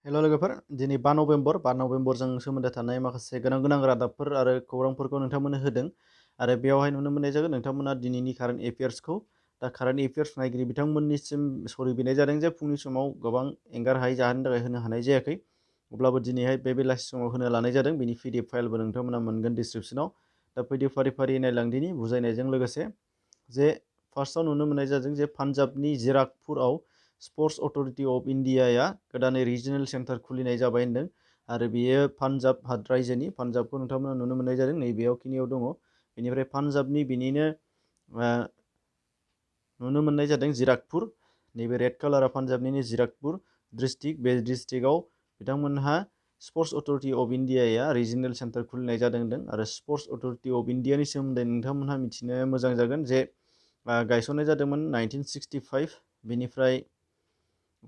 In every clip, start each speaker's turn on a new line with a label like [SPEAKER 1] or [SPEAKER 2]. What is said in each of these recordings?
[SPEAKER 1] हेल' लोगोफोर दिनै 5 नभेम्बरजों सोमोन्दो थानाय माखासे गोनां रादाबफोर आरो खौरांफोरखौ नोंथांमोननो होदों आरो बेयावहाय नुनो मोननाय जागोन नोंथांमोना दिनैनि कारेन्ट एफेयार्सखौ दा कारेन्ट एफेयार्स नायगिरि बिथांमोननिसिम सरि बिनाय जादों जे फुंनि समाव गोबां एंगारहायै जाहोननि थाखाय होनो हानाय जायाखै अब्लाबो दिनैहाय बे बेलासि समाव होनो लानाय जादों बिनि पिडिएफ फाइलबो नोंथांमोना मोनगोन डिसक्रिपसनाव दा फैदो फारि नायलांदिनि बुजायनायजों लोगोसे जे फार्स्टआव नुनो मोननाय जादों जे पान्जाबनि जिराकपुराव स्पर्ट्स अथरिटि अफ इन्डियाया गोदानै रिजनेल सेन्टार खुलिनाय जाबाय होनदों आरो बेयो पान्जाब रायजोनि पान्जाबखौ नोंथांमोना नुनो मोननाय जादों नैबेयावखिनियाव दङ बेनिफ्राय पान्जाबनि बिनिनो नुनो मोननाय जादों जिराकपुर नैबे रेड कालारा पान्जाबनिनो जिराकपुर डिस्ट्रिक्ट बे डिस्ट्रिक्टआव बिथांमोनहा स्पर्ट्स अथरिटि अफ इन्डियाया रिजनेल सेन्टार खुलिनाय जादों होनदों आरो स्पर्ट्स अथरिटि अफ इन्डियानि सोमोन्दै नोंथांमोनहा मिथिनो मोजां जागोन जे गायसननाय जादोंमोन 1965 बेनिफ्राय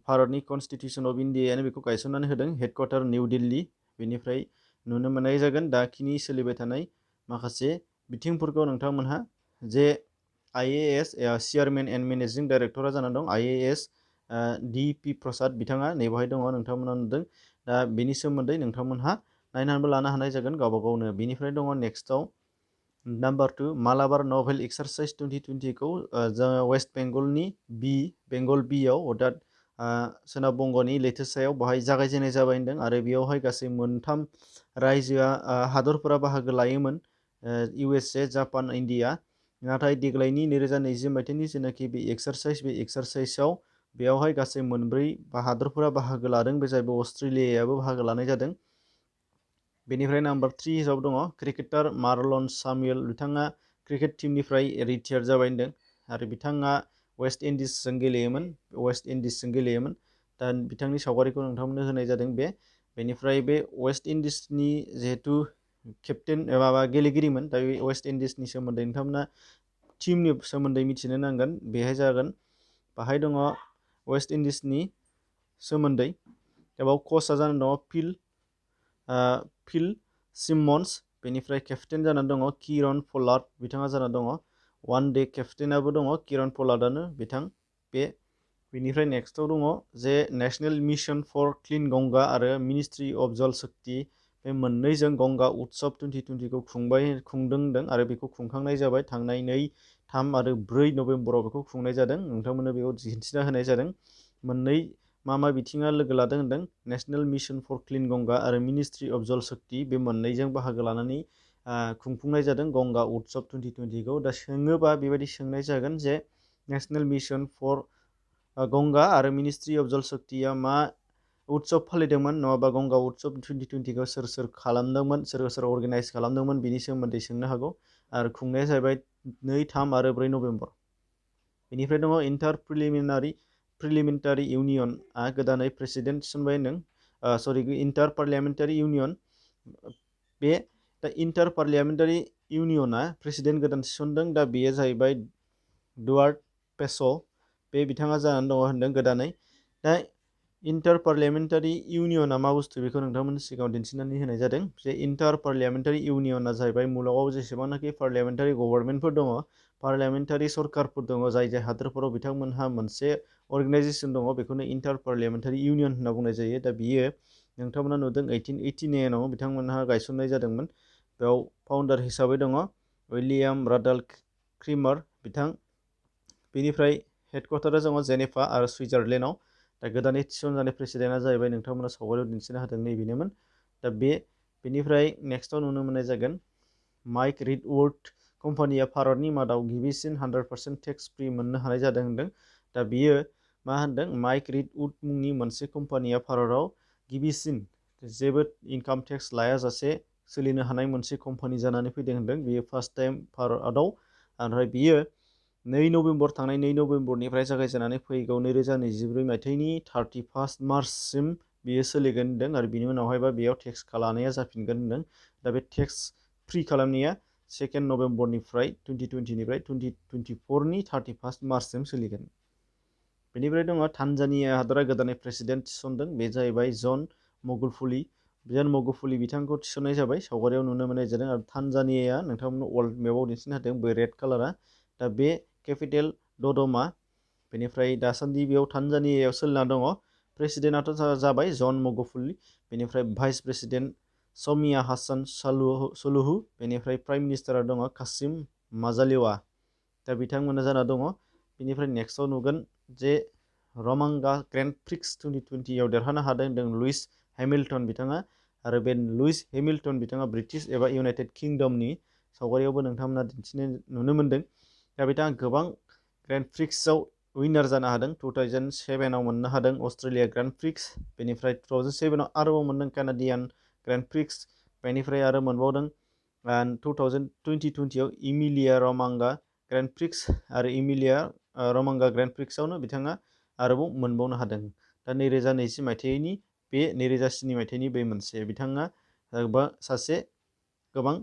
[SPEAKER 1] भारतनि कनस्टिटिउसन अफ इन्डियायानो बेखौ गायसननानै होदों हेडक्वार्टार निउ दिल्ली बेनिफ्राय नुनो मोननाय जागोन दाखिनि सोलिबाय थानाय माखासे बिथिंफोरखौ नोंथांमोनहा जे IAS चेयारमेन एन्ड मेनेजिं डाइरेक्टरा जाना दं IAS D.P. प्रसाद बिथाङा नैबेहाय दङ नोंथांमोना नुदों दा बेनि सोमोन्दै नोंथांमोनहा नायनानैबो लानो हानाय जागोन गावबा गावनो बेनिफ्राय दङ नेक्स्टआव नाम्बार 2 मालाबार नभेल एक्सारसाइज 2020खौ जोङो वेस्ट बेंगलनि बेंगल बियाव अर्थात सोनाब बंग'नि लैथोसायाव बाहाय जागायजेननाय जाबाय होनदों आरो बेयावहाय गासै 3 रायजोआ हादरफोरा बाहागो लायोमोन USA जापान इन्डिया नाथाय देग्लायनि 2020 मायथाइनि जेनाखि बे एक्सारसाइजआव बेयावहाय गासै 4 हादरफोरा बाहागो लादों बे जाहैबाय अस्ट्रेलियायाबो बाहागो लानाय जादों बेनिफ्राय नाम्बार 3 हिसाब दङ क्रिकेटार मार्लन सामुएल बिथाङा क्रिकेट टीमनिफ्राय रिटायार जाबाय होनदों आरो बिथाङा वेस्ट इन्डिसजों गेलेयोमोन दा बिथांनि सावगारिखौ नोंथांमोननो होनाय जादों बेनिफ्राय बे वेस्ट इन्डिसनि जिहेतु केप्टेन माबा गेलेगिरिमोन दा बे वेस्ट इन्डिसनि सोमोन्दै नोंथांमोना टीमनि सोमोन्दै मिथिनो नांगोन बेहाय जागोन बाहाय दङ वेस्ट इन्डिसनि सोमोन्दै बेयाव कचआ जानानै दङ फिल सिमन्स बेनिफ्राय केप्टेन जानानै दङ किरन पलार्ड बिथाङा जाना दङ वान डे केप्टेनाबो दङ किरन पलार्डआनो बिथां बेनिफ्राय नेक्स्टआव दङ जे national mission for clean Ganga आरो मिनिस्ट्रि अफ जल शक्ति बे मोननैजों गंगा उत्सव 2020खौ खुंदों होनदों आरो बेखौ खुंखांनाय जाबाय थांनाय 2, 3 आरो 4 नभेम्बराव बेखौ खुंनाय जादों नोंथांमोननो बेयाव दिन्थिना होनाय जादों मोननै मा बिथिङा लोगो लादों होनदों national mission for clean Ganga आरो मिनिस्ट्रि अफ जल शक्ति बे मोननैजों बाहागो लानानै खुंफुंनाय जादों गंगा उत्सव 2020खौ दा सोङोबा बेबायदि सोंनाय जागोन जे नेशनेल मिशन फर गंगा आरो मिनिस्ट्रि अफ जल शक्तिया मा उत्सव फालिदोंमोन नङाबा गंगा उत्सव 2020खौ सोर खालामदोंमोन सोर अर्गेनाइज खालामदोंमोन बिनि सोमोन्दै सोंनो हागौ आरो खुंनाया जाहैबाय 2, 3 आरो 4 नभेम्बर बेनिफ्राय दङ इन्टार प्रिलिमिनारि इउनियनआ गोदानै प्रेसिडेन्ट थिसनबाय होनदों इन्टार पार्लियामेन्टारि इउनियन बे दा इन्टार पार्लियामेन्टारि इउनियना प्रेसिडेन्ट गोदान थिसनदों दा बेयो जाहैबाय डुवार्ट पेस' बे बिथाङा जानानै दङ होनदों गोदानै दा इन्टार पार्लियामेन्टारि इउनियना मा बुस्थु बेखौ नोंथांमोननि सिगाङाव दिन्थिनानै होनाय जादों जे इन्टार पार्लियामेन्टारि इउनियना जाहैबाय मुलुगाव जेसेबांनाखि पार्लियामेन्टारि गभर्नमेन्टफोर दङ पार्लियामेन्टारि सरकारफोर दङ जाय हादोरफोराव बिथांमोनहा मोनसे अर्गेनाइजेसन दङ बेखौनो इन्टार पार्लियामेन्टारि इउनियन होनना बुंनाय जायो दा बियो नोंथांमोना नुदों 1889आव बिथांमोनहा गायसननाय जादोंमोन बेयाव फाउन्डार हिसाबै दङ उइलियाम राडाल क्रिमार बिथां बेनिफ्राय हेडक्वार्टारा दङ जेनेभा आरो सुइजारलेण्डआव दा गोदानै थिसनजानाय प्रेसिडेन्टआ जाहैबाय नोंथांमोना सावगारियाव दिन्थिनो हादों नैबेनोमोन दा बेनिफ्राय नेक्स्टआव नुनो मोननाय जागोन माइक रिडवुड कम्पानिया भारतनि मादाव गिबिसिन 100% टेक्स फ्रि मोननो हानाय जादों होनदों दा बियो मा होनदों माइक रिडवुड मुंनि मोनसे कम्पानिया भारताव गिबिसिन जेबो इनकाम टेक्स लायाजासे सोलिनो हानाय मोनसे कम्पानि जानानै फैदों होनदों बियो फार्स्ट टाइम भारतआव ओमफ्राय बियो 2 नभेम्बरनिफ्राय जागायजेननानै फैगौ 2024 मायथाइनि 31 मार्चसिम बियो सोलिगोन होनदों आरो बिनि उनावहायबा बेयाव टेक्स लानाया जाफिनगोन होनदों दा बे टेक्स फ्रि खालामनाया 2 नभेम्बरनिफ्राय 2020निफ्राय 2024नि 31 मार्चसिम सोलिगोन बेनिफ्राय दङ तान्जानिया हादरा गोदानै प्रेसिडेन्ट थिसनदों बे जाहैबाय जन मगुफुलि बिथांखौ थिसननाय जाबाय सावगारियाव नुनो मोननाय जादों आरो तान्जानियाया नोंथांमोननो वर्ल्ड मेपआव दिन्थिनो होदों बे रेड कालारा दा बे केपिटेल ददमा बेनिफ्राय दासान्दि बेयाव तान्जानियायाव सोलिना दङ प्रेसिडेन्टआथ' जाबाय जन मगुफुली, बेनिफ्राय भाइस प्रेसिडेन्ट समिया हासान सलुहु, बेनिफ्राय प्राइम मिनिस्टारा दङ कासिम माजालिवा, दा बिथांमोना जाना दङ। बेनिफ्राय नेक्स्टआव नुगोन जे रमांगा ग्रेन्ड प्रिक्स 2020आव देरहानो हादों लुइस हेमिल्टन बिथाङा, आरो बे लुइस हेमिल्टन बिथाङा ब्रिटिश एबा इउनाइटेड किंडमनि सावगारियावबो नोंथांमोना दिन्थिनाय नुनो मोन्दों। दा बिथाङा गोबां ग्रेन्ड प्रिक्सआव विनार जानो हादों। 2007आव मोननो हादों अस्ट्रेलिया ग्रेन्ड प्रिक्स, बेनिफ्राय 2007आव आरोबाव मोनदों कानाडियान ग्रेन्ड प्रिक्स, बेनिफ्राय आरो मोनबावदों 2020आव इमिलिया रमांगा ग्रेन्ड प्रिक्स, आरो इमिलिया रमांगा ग्रेन्ड प्रिक्सआवनो बिथाङा आरोबाव मोनबावनो हादों। दा 2020 मायथाइनि बे 2007 मायथाइनि बे मोनसे बिथाङा सासे गोबां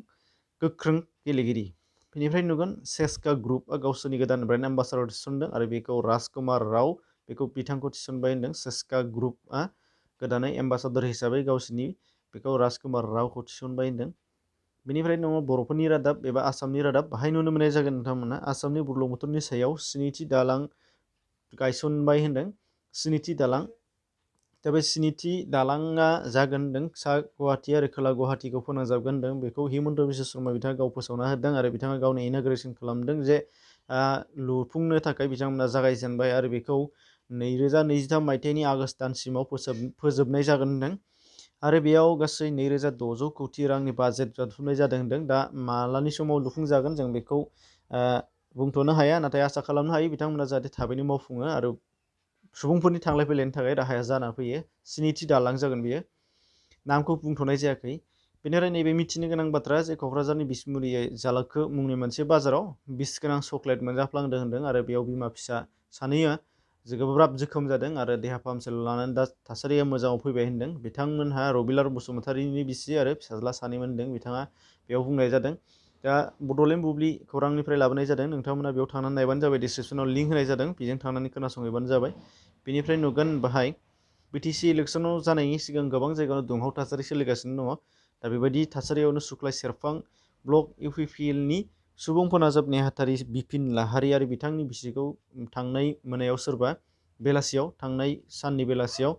[SPEAKER 1] गोख्रों गेलेगिरि। बेनिफ्राय नुगोन सेस्का ग्रुपआ गावसोरनि गोदान ब्रेन्ड एम्बासाडर थिसनदों, आरो बेखौ राजकुमार राव बिथांखौ थिसनबाय होनदों। सेस्का ग्रुपआ गोदानै एम्बासाडर हिसाबै गावसोरनि बेखौ राजकुमार रावखौ थिसनबाय होनदों। बेनिफ्राय दङ बर'फोरनि रादाब एबा आसामनि रादाब, बाहाय नुनो मोननाय जागोन नोंथांमोना आसामनि बुरलुंबुथुरनि सायाव 7थि दालां गायसनबाय होनदों। 7थि दालां, दा बे 7थि दालाङा जागोन होनदों सा गुवाहाटि आरो खोला गुवाहाटिखौ फोनांजाबगोन होनदों। बेखौ हिमन्त बिश्व शर्मा बिथाङा गाव फोसावना होदों, आरो बिथाङा गावनि इन'ग्रेसन खालामदों जे लुफुंनो थाखाय बिथांमोना जागायजेनबाय, आरो बेखौ 2023 मायथाइनि आगष्ट दानसिमाव फोजोबनाय जागोन होनदों। आरो बेयाव गासै 2600 कौटि रांनि बाजेट जथुमनाय जादों होनदों। दा मालानि समाव लुफुंजागोन जों बेखौ बुंथ'नो हाया, नाथाय आसा खालामनो हायो बिथांमोना जाहाथे थाबैनो मावफुङो आरो सुबुंफोरनि थांलाय फैलायनि थाखाय राहाया जाना फैयो। 7थि दालां जागोन बियो, नामखौ बुंथ'नाय जायाखै। बेनिफ्राय नैबे मिथिनो गोनां बाथ्रा जे क'क्राझारनि बिसमुरि जालाखो मुंनि मोनसे बाजाराव बिस गोनां चक्लेट मोनजाफ्लांदों होनदों, आरो बेयाव बिमा फिसा सानैया गोब्राब जोखोम जादों, आरो देहा फाहामसालियाव लानानै दा थासारिया मोजाङाव फैबाय होनदों। बिथांमोनहा रबिलाल बसुमतारीनि बिसि आरो फिसाज्ला सानैमोन होनदों, बिथाङा बेयाव बुंनाय जादों। दा बड'लेण्ड बुब्लि खौरांनिफ्राय लाबोनाय जादों, नोंथांमोना बेयाव थांनानै नायबानो जाबाय, डिसक्रिपसनाव लिंक होनाय जादों, बेजों थांनानै खोनासंहैबानो जाबाय। बेनिफ्राय नुगोन बाहाय बिटिसि इलेक्सनाव जानायनि सिगां गोबां जायगायावनो दुंहाव थासारि सोलिगासिनो दङ। दा बेबायदि थासारियावनो सुख्लाय सेरफां ब्लक UPPLनि सुबुं फोनांजाब नेहाथारि बिपिन लाहारि आरो बिथांनि बिसिखौ थांनाय मोनायाव थांनाय साननि बेलासियाव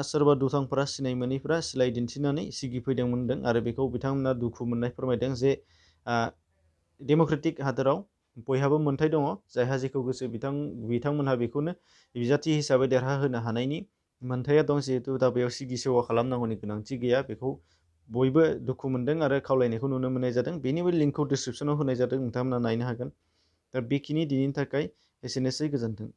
[SPEAKER 1] सोरबा दुथांफोरा सिनाय मोनैफोरा सिलाइ दिन्थिनानै सिगिफैदोंमोन होनदों, आरो बेखौ बिथांमोना दुखु मोननाय फोरमायदों जे डेम'क्रेटिक हादोराव बयहाबो मोन्थाय दङ, जायहा जेखौ गोसो बिथांमोनहा बेखौनो बिजाथि हिसाबै देरहाहोनो हानायनि मोन्थाया दं। जिहेतु दा बेयाव सिगि सेवा खालामनांगौनि गोनांथि गैया, बेखौ बयबो दुखु मोनदों आरो खावलायनायखौ नुनो मोननाय जादों। बेनिबो लिंकखौ डिसक्रिपसनाव होनाय जादों, नोंथांमोना नायनो हागोन। दा बेखिनि दिनैनि थाखाय एसेनोसै, गोजोन्थों।